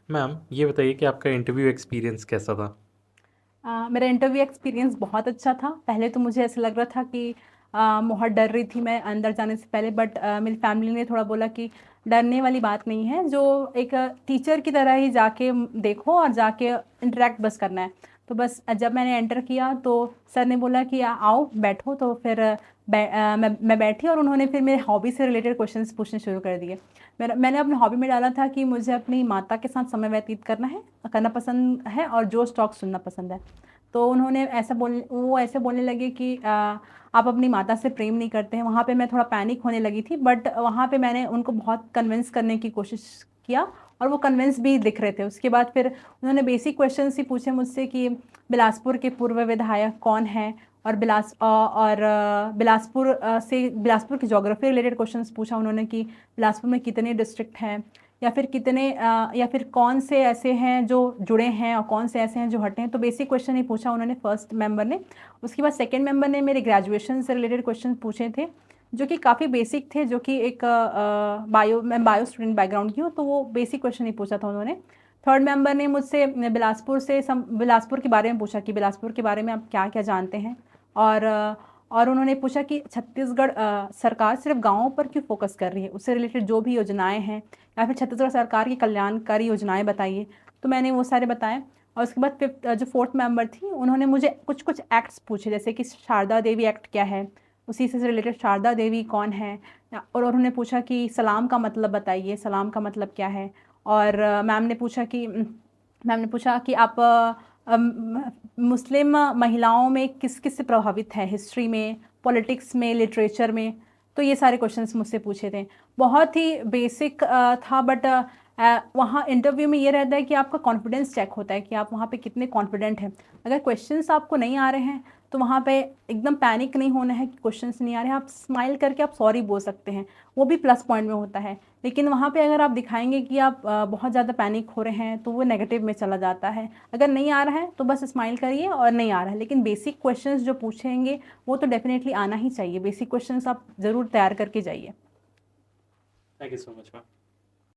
Ma'am, ये बताइए कि आपका इंटरव्यू एक्सपीरियंस कैसा था? मेरा इंटरव्यू एक्सपीरियंस बहुत अच्छा था। पहले तो मुझे ऐसा लग रहा था कि बहुत डर रही थी मैं अंदर जाने से पहले, बट मेरी फैमिली ने थोड़ा बोला कि डरने वाली बात नहीं है, जो एक टीचर की तरह ही जाके देखो और जाके इंटरेक्ट बस करना है। तो बस जब मैंने एंटर किया तो सर ने बोला कि आओ बैठो, तो फिर मैं बैठी और उन्होंने फिर मेरे हॉबी से रिलेटेड क्वेश्चंस पूछने शुरू कर दिए। मैंने अपने हॉबी में डाला था कि मुझे अपनी माता के साथ समय व्यतीत करना पसंद है और जो स्टॉक सुनना पसंद है। तो उन्होंने वो ऐसे बोलने लगे कि आप अपनी माता से प्रेम नहीं करते हैं। वहाँ पे मैं थोड़ा पैनिक होने लगी थी, बट वहाँ पे मैंने उनको बहुत कन्विंस करने की कोशिश किया और वो कन्विंस भी दिख रहे थे। उसके बाद फिर उन्होंने बेसिक क्वेश्चंस ही पूछे मुझसे कि बिलासपुर के पूर्व विधायक कौन है, और बिलासपुर की ज्योग्राफी रिलेटेड क्वेश्चंस पूछा उन्होंने कि बिलासपुर में कितने डिस्ट्रिक्ट हैं, या फिर कौन से ऐसे हैं जो जुड़े हैं और कौन से ऐसे हैं जो हटे हैं। तो बेसिक क्वेश्चन ही पूछा उन्होंने फर्स्ट मेंबर ने। उसके बाद सेकंड मेंबर ने मेरे ग्रेजुएशन से रिलेटेड क्वेश्चन पूछे थे, जो कि काफ़ी बेसिक थे, जो कि एक मैं बायो स्टूडेंट बैकग्राउंड की हूँ, तो वो बेसिक क्वेश्चन ही पूछा था उन्होंने। थर्ड मेंबर ने मुझसे बिलासपुर के बारे में पूछा कि बिलासपुर के बारे में आप क्या क्या जानते हैं, और और उन्होंने पूछा कि छत्तीसगढ़ सरकार सिर्फ गाँवों पर क्यों फोकस कर रही है, उससे रिलेटेड जो भी योजनाएं हैं, या फिर छत्तीसगढ़ सरकार की कल्याणकारी योजनाएं बताइए। तो मैंने वो सारे बताए। और उसके बाद जो फोर्थ मेंबर थी, उन्होंने मुझे कुछ कुछ एक्ट्स पूछे, जैसे कि शारदा देवी एक्ट क्या है, उसी से रिलेटेड शारदा देवी कौन है, और उन्होंने पूछा कि सलाम का मतलब बताइए, सलाम का मतलब क्या है। और मैम ने पूछा कि आप मुस्लिम महिलाओं में किस किस से प्रभावित है, हिस्ट्री में, पॉलिटिक्स में, लिटरेचर में। तो ये सारे क्वेश्चंस मुझसे पूछे थे। बहुत ही बेसिक था, बट वहाँ इंटरव्यू में ये रहता है कि आपका कॉन्फिडेंस चेक होता है कि आप वहाँ पे कितने कॉन्फिडेंट हैं। अगर क्वेश्चंस आपको नहीं आ रहे हैं तो वहाँ पे एकदम पैनिक नहीं होना है कि क्वेश्चंस नहीं आ रहे हैं, आप स्माइल करके आप सॉरी बोल सकते हैं, वो भी प्लस पॉइंट में होता है। लेकिन वहाँ पे अगर आप दिखाएंगे कि आप बहुत ज़्यादा पैनिक हो रहे हैं तो वो नेगेटिव में चला जाता है। अगर नहीं आ रहा है तो बस स्माइल करिए और नहीं आ रहा है, लेकिन बेसिक क्वेश्चंस जो पूछेंगे वो तो डेफिनेटली आना ही चाहिए। बेसिक क्वेश्चंस आप ज़रूर तैयार करके जाइए। Thank you so much ma'am.